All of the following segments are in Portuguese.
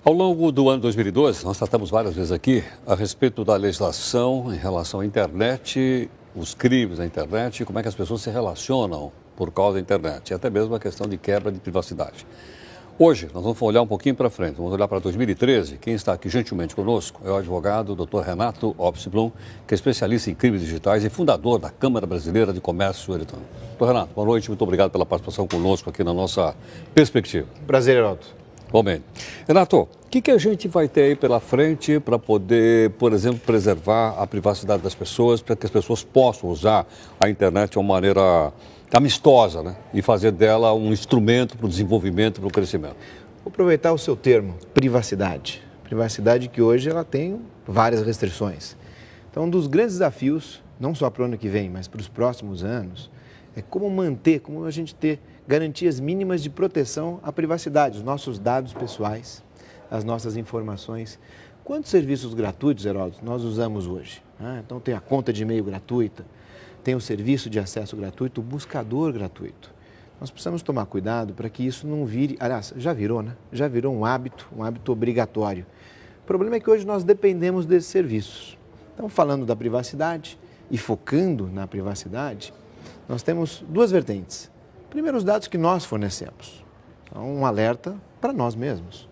Ao longo do ano 2012, nós tratamos várias vezes aqui a respeito da legislação em relação à internet, os crimes na internet e como é que as pessoas se relacionam por causa da internet, e até mesmo a questão de quebra de privacidade. Hoje, nós vamos olhar um pouquinho para frente, vamos olhar para 2013. Quem está aqui gentilmente conosco é o advogado Dr. Renato Opsblum, que é especialista em crimes digitais e fundador da Câmara Brasileira de Comércio Eletrônico. Dr. Renato, boa noite, muito obrigado pela participação conosco aqui na nossa perspectiva. Prazer, Heraldo. Bom, bem. Renato, o que a gente vai ter aí pela frente para poder, por exemplo, preservar a privacidade das pessoas, para que as pessoas possam usar a internet de uma maneira amistosa, né? E fazer dela um instrumento para o desenvolvimento, para o crescimento? Vou aproveitar o seu termo, privacidade. Privacidade que hoje ela tem várias restrições. Então, um dos grandes desafios, não só para o ano que vem, mas para os próximos anos, é como a gente ter garantias mínimas de proteção à privacidade, os nossos dados pessoais, as nossas informações. Quantos serviços gratuitos, Heraldo, nós usamos hoje? Então, tem a conta de e-mail gratuita, tem o serviço de acesso gratuito, o buscador gratuito. Nós precisamos tomar cuidado para que isso não vire, aliás, já virou, né? Já virou um hábito obrigatório. O problema é que hoje nós dependemos desses serviços. Então, falando da privacidade e focando na privacidade, nós temos duas vertentes. Primeiro, os dados que nós fornecemos. Então, um alerta para nós mesmos.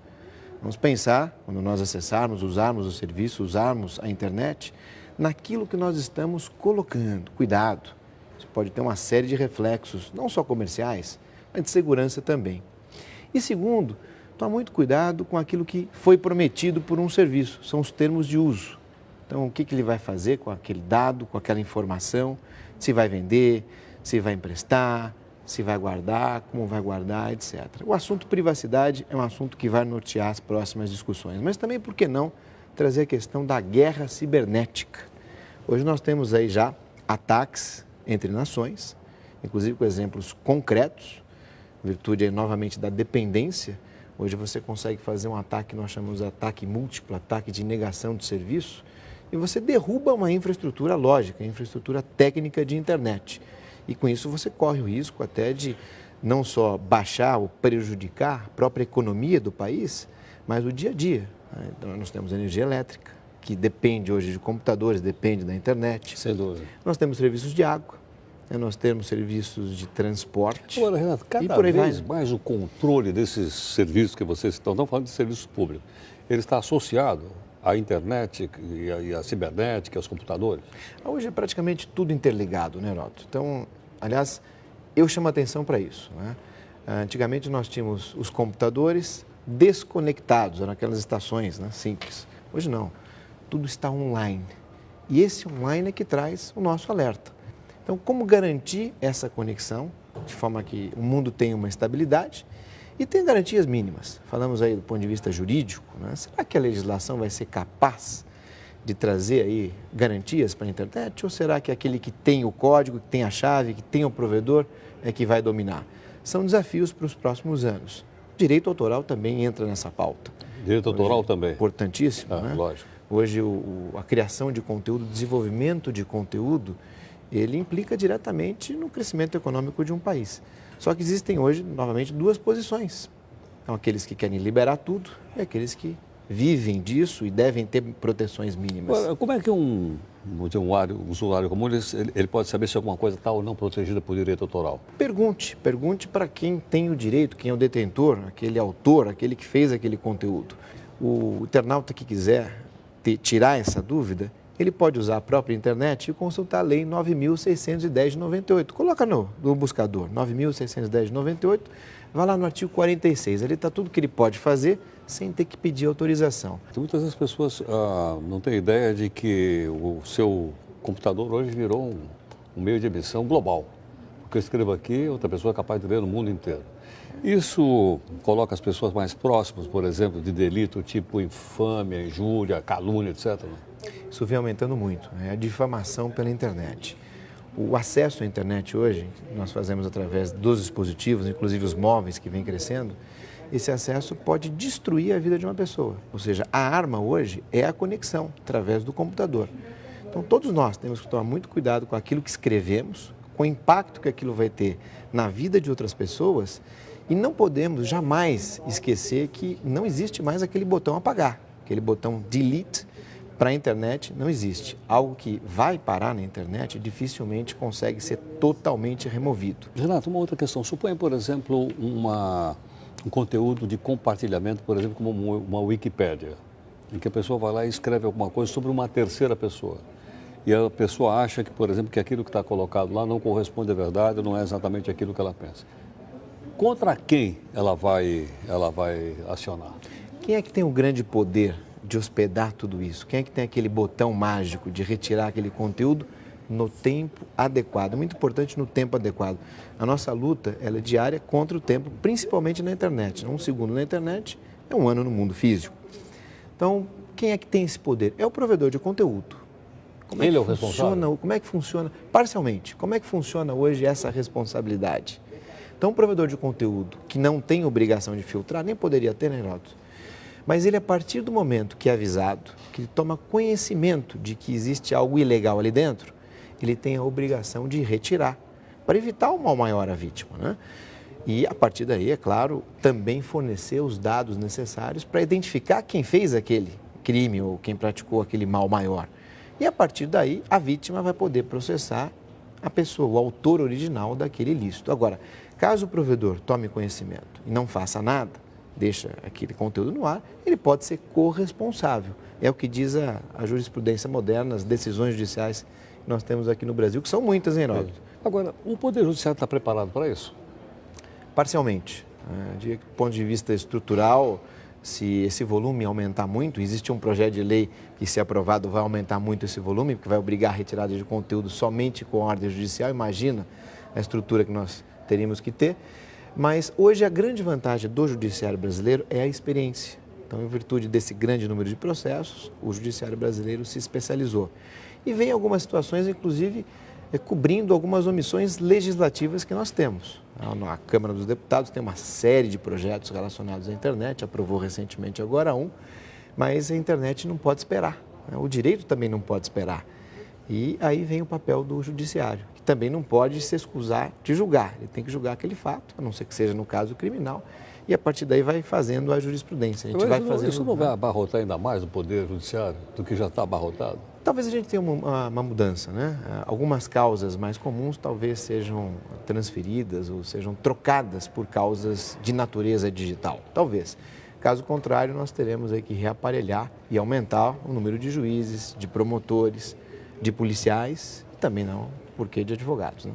Vamos pensar, quando nós acessarmos, usarmos o serviço, usarmos a internet, naquilo que nós estamos colocando. Cuidado, isso pode ter uma série de reflexos, não só comerciais, mas de segurança também. E segundo, tomar muito cuidado com aquilo que foi prometido por um serviço, são os termos de uso. Então, o que ele vai fazer com aquele dado, com aquela informação, se vai vender, se vai emprestar, se vai guardar, como vai guardar, etc. O assunto privacidade é um assunto que vai nortear as próximas discussões, mas também, por que não, trazer a questão da guerra cibernética. Hoje nós temos aí já ataques entre nações, inclusive com exemplos concretos, em virtude aí, novamente da dependência. Hoje você consegue fazer um ataque que nós chamamos de ataque múltiplo, ataque de negação de serviço, e você derruba uma infraestrutura lógica, infraestrutura técnica de internet. E com isso você corre o risco até de não só baixar ou prejudicar a própria economia do país, mas o dia a dia. Então, nós temos energia elétrica, que depende hoje de computadores, depende da internet. Sem dúvida. Nós temos serviços de água, nós temos serviços de transporte. Agora, Renato, cada vez mais o controle desses serviços que vocês estão falando de serviço público, ele está associado à internet e à cibernética, aos computadores? Hoje é praticamente tudo interligado, né, Heraldo? Então, aliás, eu chamo a atenção para isso, né? Antigamente nós tínhamos os computadores desconectados, eram aquelas estações, né, simples. Hoje não, tudo está online. E esse online é que traz o nosso alerta. Então, como garantir essa conexão, de forma que o mundo tenha uma estabilidade e tenha garantias mínimas? Falamos aí do ponto de vista jurídico, né? Será que a legislação vai ser capaz de trazer aí garantias para a internet? Ou será que aquele que tem o código, que tem a chave, que tem o provedor, é que vai dominar? São desafios para os próximos anos. O direito autoral também entra nessa pauta. Direito autoral também? Importantíssimo, né? Lógico. Hoje, a criação de conteúdo, o desenvolvimento de conteúdo, ele implica diretamente no crescimento econômico de um país. Só que existem hoje, novamente, duas posições. Então, aqueles que querem liberar tudo e aqueles que vivem disso e devem ter proteções mínimas. Como é que um usuário comum ele pode saber se alguma coisa está ou não protegida por direito autoral? Pergunte para quem tem o direito, quem é o detentor, aquele autor, aquele que fez aquele conteúdo. O internauta que quiser tirar essa dúvida, ele pode usar a própria internet e consultar a Lei 9.610 de 98. Coloca no buscador, 9.610 de 98, vai lá no artigo 46. Ali está tudo que ele pode fazer sem ter que pedir autorização. Muitas vezes as pessoas não têm ideia de que o seu computador hoje virou um meio de emissão global. O que eu escrevo aqui, outra pessoa é capaz de ler no mundo inteiro. Isso coloca as pessoas mais próximas, por exemplo, de delito tipo infâmia, injúria, calúnia, etc. Isso vem aumentando muito, né? A difamação pela internet. O acesso à internet hoje, nós fazemos através dos dispositivos, inclusive os móveis que vem crescendo, esse acesso pode destruir a vida de uma pessoa. Ou seja, a arma hoje é a conexão através do computador. Então, todos nós temos que tomar muito cuidado com aquilo que escrevemos, com o impacto que aquilo vai ter na vida de outras pessoas E não podemos jamais esquecer que não existe mais aquele botão apagar, aquele botão delete para a internet não existe. Algo que vai parar na internet dificilmente consegue ser totalmente removido. Renato, uma outra questão. Suponha, por exemplo, um conteúdo de compartilhamento, por exemplo, como uma Wikipédia, em que a pessoa vai lá e escreve alguma coisa sobre uma terceira pessoa. E a pessoa acha que, por exemplo, que aquilo que está colocado lá não corresponde à verdade, não é exatamente aquilo que ela pensa. Contra quem ela vai acionar? Quem é que tem o grande poder de hospedar tudo isso? Quem é que tem aquele botão mágico de retirar aquele conteúdo no tempo adequado? É muito importante no tempo adequado. A nossa luta ela é diária contra o tempo, principalmente na internet. Um segundo na internet é um ano no mundo físico. Então, quem é que tem esse poder? É o provedor de conteúdo. Ele é o responsável? Como é que funciona? Parcialmente. Como é que funciona hoje essa responsabilidade? Então, o provedor de conteúdo que não tem obrigação de filtrar, nem poderia ter, né, Geraldo? Mas ele, a partir do momento que é avisado, que ele toma conhecimento de que existe algo ilegal ali dentro, ele tem a obrigação de retirar, para evitar o mal maior à vítima, né? E, a partir daí, é claro, também fornecer os dados necessários para identificar quem fez aquele crime ou quem praticou aquele mal maior. E, a partir daí, a vítima vai poder processar a pessoa, o autor original daquele ilícito. Agora, caso o provedor tome conhecimento e não faça nada, deixa aquele conteúdo no ar, ele pode ser corresponsável. É o que diz a jurisprudência moderna, as decisões judiciais que nós temos aqui no Brasil, que são muitas, hein, Heródoto? Agora, o Poder Judiciário está preparado para isso? Parcialmente. Do ponto de vista estrutural, se esse volume aumentar muito, existe um projeto de lei que, se aprovado, vai aumentar muito esse volume, porque vai obrigar a retirada de conteúdo somente com ordem judicial. Imagina a estrutura que nós teríamos que ter. Mas hoje a grande vantagem do judiciário brasileiro é a experiência. Então, em virtude desse grande número de processos, o judiciário brasileiro se especializou. E vem algumas situações, inclusive, cobrindo algumas omissões legislativas que nós temos. A Câmara dos Deputados tem uma série de projetos relacionados à internet, aprovou recentemente agora um, mas a internet não pode esperar, né? O direito também não pode esperar. E aí vem o papel do judiciário, que também não pode se excusar de julgar. Ele tem que julgar aquele fato, a não ser que seja no caso criminal, e a partir daí vai fazendo a jurisprudência. Isso não vai abarrotar ainda mais o Poder Judiciário do que já está abarrotado? Talvez a gente tenha uma mudança, né? Algumas causas mais comuns talvez sejam transferidas ou sejam trocadas por causas de natureza digital, talvez. Caso contrário, nós teremos aí que reaparelhar e aumentar o número de juízes, de promotores, de policiais e também, não, por que de advogados, né?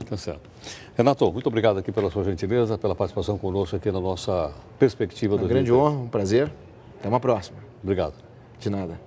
Tá certo. Renato, muito obrigado aqui pela sua gentileza, pela participação conosco aqui na nossa perspectiva do Uma grande honra, um prazer. Até uma próxima. Obrigado. De nada.